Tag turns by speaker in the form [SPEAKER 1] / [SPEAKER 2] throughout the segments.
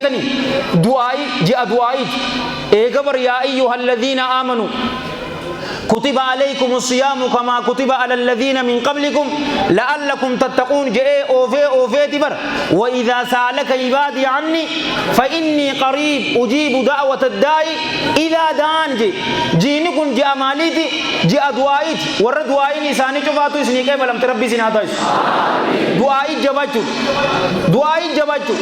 [SPEAKER 1] بيتني دعائي جاء دعائي إيجابر يا أيها الذين آمنوا كتب عليكم الصيام كما كتب على الذين من قبلكم لعلكم تتقون جاء أوفي تبر وإذا سألك عبادي عني فإني قريب أجيب دعوة الداعي إذا دعان جينكم جاء ماليتي جاء دعائي ورد دعائي نساني شفاتو اسني كيف لم تربي سناتاش دعائي جباجو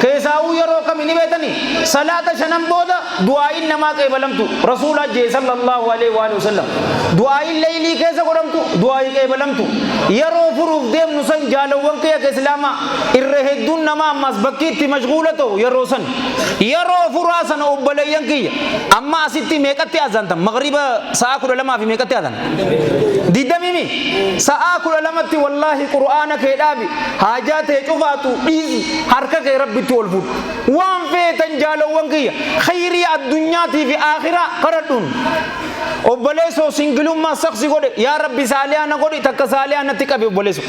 [SPEAKER 1] كيساو يروك مني بيتني صلاة شنم بودا دعائي نما كيف لم تو رسول الله صلى الله عليه وآله وسلم دعائي الليلي كيسا قرمتو دعائي كيف لم تو يرو فروف ديم نسان جالوان كيك إسلاما إرهدون نما أماس بكيتي مشغولتو يرو سن يرو فراسن أبليان كي أما أسيتي ميكتي أذان تم مغربا ساكل لما في ميكتي أذان دي دميمي ساكل لما تي والله قرآن كيدابي حاجات شوفاتو إيز حركة ربي تولفوت وان فيتن جالوان كي خيري الدنيا في آخرة قردون obboleeso singilummaa saksi godhe yaa rabbi saaliyaana godhi takka saaliyaanatti qabe obboleeso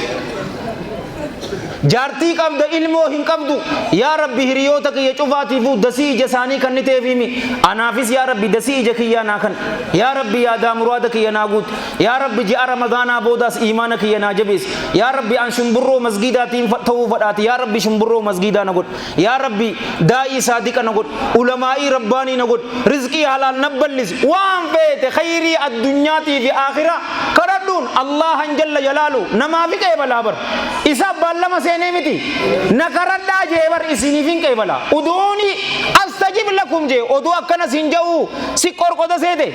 [SPEAKER 1] jaartii qabda ilmoo hin qabdu yaa rabbi hiriyoota kiyya cufaatiifu dasii ija isaanii kanniteefimi anaafis yaa rabbi dasii ija kiyyaa naa kan yaa rabbi yaadaa muraada kiyya naa guut yaa rabbi ji'a ramadaanaa boodaas iimaana kiyya naa jabees yaa rabbi an shumburroo masgiidaatiin ta'uu fadhaati yaa rabbi shumburroo masgiidaa na godh yaa rabbi daa'ii saadiqa na godh ulamaa'ii rabbaanii na godh rizqii halaal na bal'is waan feete khayrii addunyaatii fi aakhira kadhadhuun allahan jalla jalaalu namaafi qeebalaa bar isa baallama نيمتي نكرد جبر إسنيفين كيبلا أدوني أستجيب لكم جي أدو أكنا سنجاو سكور كذا سيده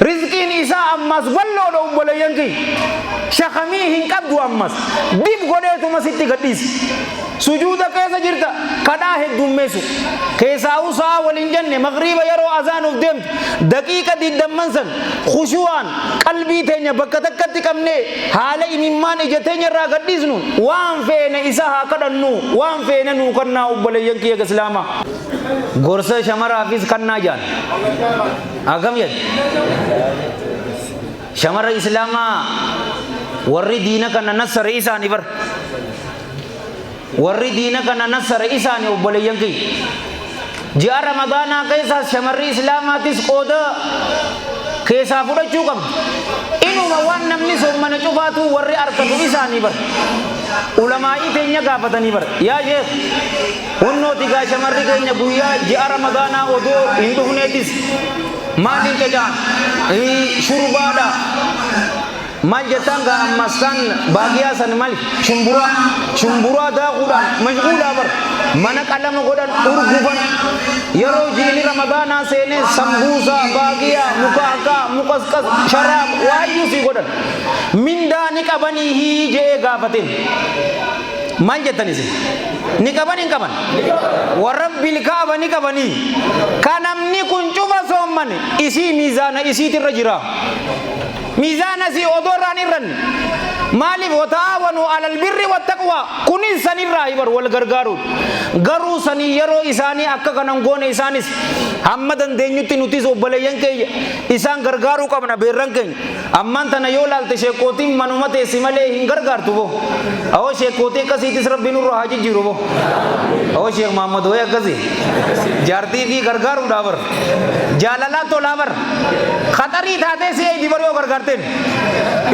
[SPEAKER 1] رزقين إسا أمس بلو دو بليان كي شخمي هنكب دو أمس ديب غده تو مسيتي غديس سجود كيسا جرتا كدا هد دمسو كيسا وسا ولنجن مغرب يرو أذان ودم دقيقة دي دمنسن خشوعان قلبي تينيا بكتكتي كمنه حال إممان إجتينيا را غديس نون وان فين إسا هكذا وان فين نو كنا وبليان كي إسلاما غرسة شمر حافظ كنا جان أكم يد شمر إسلاما ورّي دينا كنا نصر إساني بر ورّي دينا كنا نصر إساني وبليان كي جاء رمضان كيسا شمر إسلاما تسقودا كيسا فودا چوكم إنو موان نمني سومنا چوفاتو ورّي أركتو إساني بر ulama'i teenya gaafatanii bar yaa sheekh hunnooti gaa shamarri keenya guyyaa ji'a ramadaanaa odoo hin dhufneetis maaliin qejaan shurbaadha maal jettaan gaa ammas kan baagiyaa san maal shumburaa daakuudhaan mashguulaa bar mana qalama godhan urgufan yeroo jiini ramadaanaa seenee sambuusaa baagiyaa mukaakaa mukaskas sharaab waayyuu si godhan mindaani qabanii hii jee gaafateen maal jettanis ni qaban hin qaban warabbil kaaba ni qabanii kanamni kun cufa soomman isii miizaana isiitirra jira miizaana si odorraan irran maaliif wataawanu alal birri wattaqwa kunin sanirraa ibar wal gargaaru garuu sanii yeroo isaanii akka kanan goone isaanis hamma dandeenyutti nutis obboleeyyan keenya isaan gargaaruu qabna beerran keenya ammaan tana yoo laalte sheekootiin manuma teessi malee hin gargaartu bo awoo sheekootii akkasiitis rabbi nurra haa jijjiiru bo awoo sheek Muhammad wayii akkasii jaartii fi gargaaruudhaa bar jaalalaa tolaa bar khaxarii taatee si eedi bar yoo gargaarteen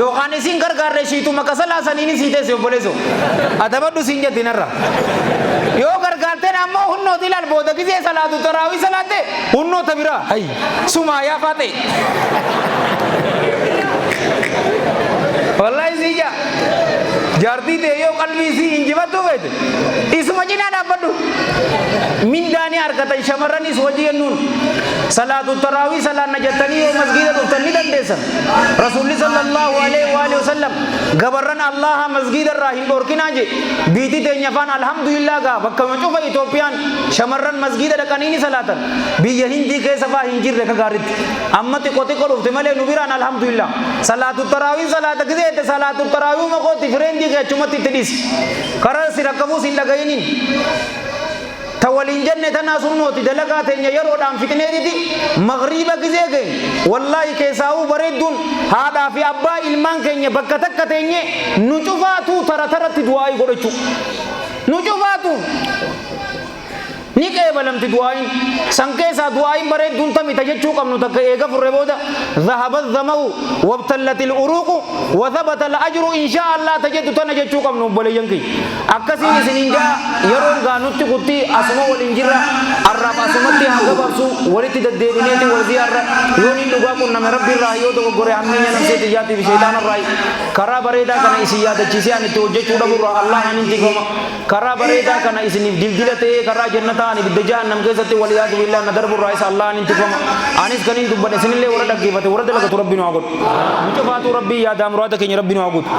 [SPEAKER 1] yookaan isin gargaarre shiituma kasalaa saniini siitees obboleeso adabadhu siin jettinarra yoo gargaarteen ammoo hunnooti ilaal booda gisee salaatu taraawii salaatte hunnoota biraa hay sumaa yaa faate wallahi siija jaartii ta'e yoo qalbii si injifattuu feete isuma cinaa dhaabbadhu mindaanii argatan shamarranis hojii kennuun salaatu taraawii salaanna jettanii yoo masgiida dhuftan ni dandeessan rasuulli sallallahu alaihi wasallam gabarran allaha masgiida irraa hin dhorkinaa je biitii teenya afaan alhamdulillah gaa bakka cufa Itoophiyaan shamarran masgiida dhaqanii ni salaatan biyya hindii keessa faa hin jirre ka gaaritti amma xiqqoo xiqqoo dhufte malee nu biraan alhamdulillah salaatu taraawii salaata gizeete salaatu taraawii makooti fireendii kee achumatti itti dhis karaa si rakkabuus hin dhagayiniin tawaliin jenne tanaa sunnooti dalagaa teenya yeroodhaan fitneetiti magriiba gizee keenya wallaahi keessaa'uu bareedduun haadhaa fi abbaa ilmaan keenya bakka takka teenye nu cufaatuu tara taratti du'aa'ii godhachuu nu cufaatuu ni qeebalamti du'aayin san keessa du'aayin bareedduun tamita jechuu qabnu takka eega furre booda dhahaba dhama'u wabtallat al-uruqu wa thabata al-ajru insha Allah tajeddu tana jechuu qabnu obboleeyyan kiyya akkasiin isiniin jaa yeroon gaanutti kutti asuma waliin jirra arraaf asumatti hanga babsu walitti deddeebineeti wal ziyaarra yoon hin dhugaa qunname rabbi irraa yoo dogoggore hammeenya namseeti jaatiif sheetaan irraa karaa bareedaa kana isin yaadachiisee ani itti hojjechuu dhabuurraa Allah ani intifama karaa bareedaa kana isiniif dildila ta'ee karaa jannataa ani bidda jahannam keessatti waliyaadu billah na darburraa isa Allah ani intifama anis kaniin dubbadhe isinillee warra dhaggeeffate warra dalagatu rabbi nu haa godhu mucufaatu rabbi yaadaa muraada keenya rabbi nu haa godhu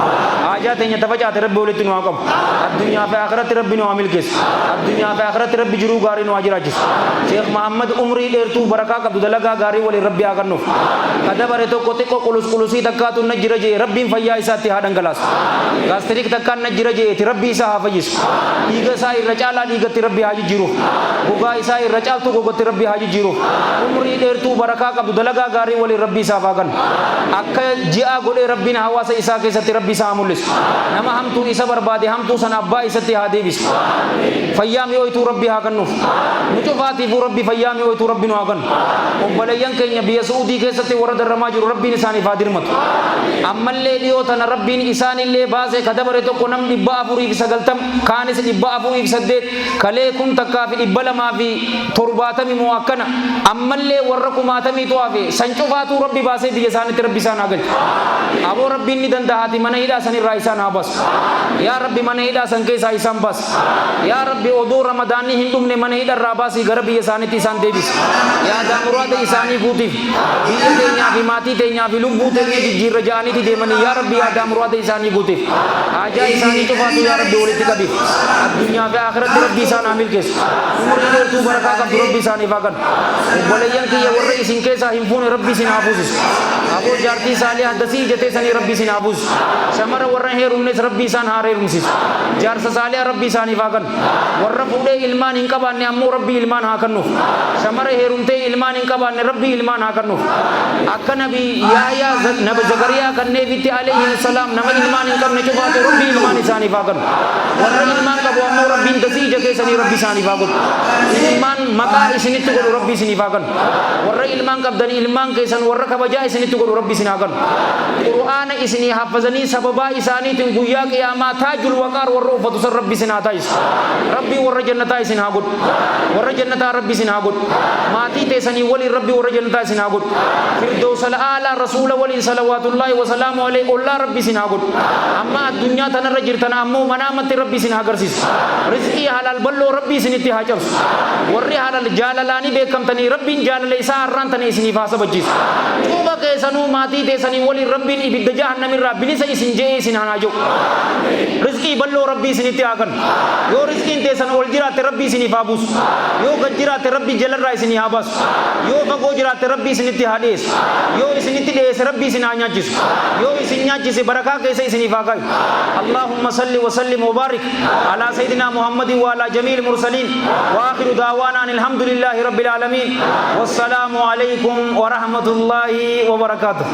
[SPEAKER 1] haajaa teenya tafacaate rabbi walitti nu haa qabu addunyaa fi akhiratti rabbi nu haa milkeessu addunyaa fi akhiratti rabbi jiruu gaarii nu haa jiraachisu Sheekh Muhammad umrii dheertuu barakaa qabdu dalagaa gaarii waliin rabbi haa kennuuf kadabare tokko xiqqoo qulus-qulusii takkaatu na jira jee rabbiin fayyaa isaatti haa dhangalaasu gaastirik takkaan na jira jeeti rabbi isaa haa fayyisu dhiiga isaa irra caalaa dhiigatti rabbi haa jijjiiruuf gogaa isaa irra caaltu gogatti rabbi haa jijjiiruuf umrii dheertuu barakaa qabdu dalagaa gaarii waliin rabbi isaaf haa kennu akka ji'a godhee rabbiin hawaasa isaa keessatti rabbi isaa haa mul'isu nama hamtuu isa barbaade hamtuu sana abbaa isatti haa deebisu fayyaa mi'ooytuu rabbi haa kennuuf mucufaatiifuu rabbi fayyaa mi'ooytuu rabbi nu haa kennu obboleeyyan keenya biyya Suudii keessatti warra darramaa jiru rabbiin isaaniif haa dirmatu ammallee dhiyoo tana rabbiin isaanillee baasee kadabare tokko nam 490 kaanis 408 kalee kun takkaa fi 270 moo akkana ammallee warra 10 tu'aafe san cufaatu rabbi baasee biyya isaanitti rabbi isaan haa galchu aboo rabbiin ni dandahaati mana hidhaa sanirraa isaan haa baasu yaa rabbi mana hidhaa san keessaa isaan baas yaa rabbi odoo ramadaanni hin dhumne mana hidharraa baasii gara biyya isaanitti isaan deebisi yaa daamuraada isaanii guutiif biyya teenyaa fi maatii teenyaa fi lubbuu teenya jijjiirra ja'aniiti deemanii yaa rabbi yaa daamuraada isaanii guutiif haajaa isaanii cufaatu yaa rabbi walitti qabiif addunyaa fi akhiratti rabbi isaan haa milkeessu umurii dheertuu barakaa qabdu rabbi isaaniif haa kennu obboleeyyan kiyya warra isin keessaa hin fuune rabbi isin haa fuusisu aboo jaartii saalii haddasii ijatee sanii rabbi isin haa fuusisu shamara warra heerumnes rabbi isaan haa heerumsiisu jaarsa saalii rabbi isaaniif haa kennu warra fuudhee ilmaan hin qabaanne ammoo rabbi ilmaan haa kennuuf shamara heerumtee ilmaan hin qabaanne rabbi ilmaan haa kennuuf akka nabi yaayaa nabi zakariyaa kanneefitti alayhi salaam nama ilmaan hin qabne cufaatu rabbi ilmaan isaaniif haa kennu warra ilmaan qabu ammoo rabbiin dasii ija keessanii rabbi isaaniif haa godhu ilmaan maqaa isinitti godhu rabbi isiniif haa kennu warra ilmaan qabdanii ilmaan keessan warra kabajaa isinitti godhu rabbi isin haa kennu qur'aana isinii hafazanii sababaa isaaniitiin guyyaa qiyaamaa taajul waqaar warra uffatu san rabbi isin haa taayisu rabbi warra jannataa isin haa godhu warra jannataa rabbi isin haa godhu maatii teessanii waliin rabbi warra jannataa isin haa godhu firdawsal aalaa rasuula waliin salawaatullaahi wa salaamu alayhi ollaa rabbi isin haa godhu amma addunyaa tanarra jirtan ammoo manaamatti rabbi isin haa agarsiisu rizqii halal balloo rabbi isinitti haa cabsu warri halal jaalalaanii beekamtanii rabbiin jaalala isaa har'aan tana isiniif haa sabachiisu cuuba keessanuu maatii teessanii waliin rabbiin ibidda jahannamirraa bilisa isin jee isin haa jiru rizqii balloo rabbi isinitti haa kennu yoo rizqiin teessan ol jiraatte rabbi isiniif haa buusu yoo gad jiraatte rabbi jalarraa isinii haa baasu yoo fagoo jiraatte rabbi isinitti haa dhiyeessu yoo isinitti dhiyeesse rabbi isin haa nyaachisu yoo isin nyaachise barakaa keessa isiniif haa kaayu allahumma salli wa sallim wa barik ala sayyidina muhammadin wa ala jamiil mursaliin wa akhiru da'wana alhamdulillahi rabbil alamin wassalamu alaykum wa rahmatullahi wa barakatuh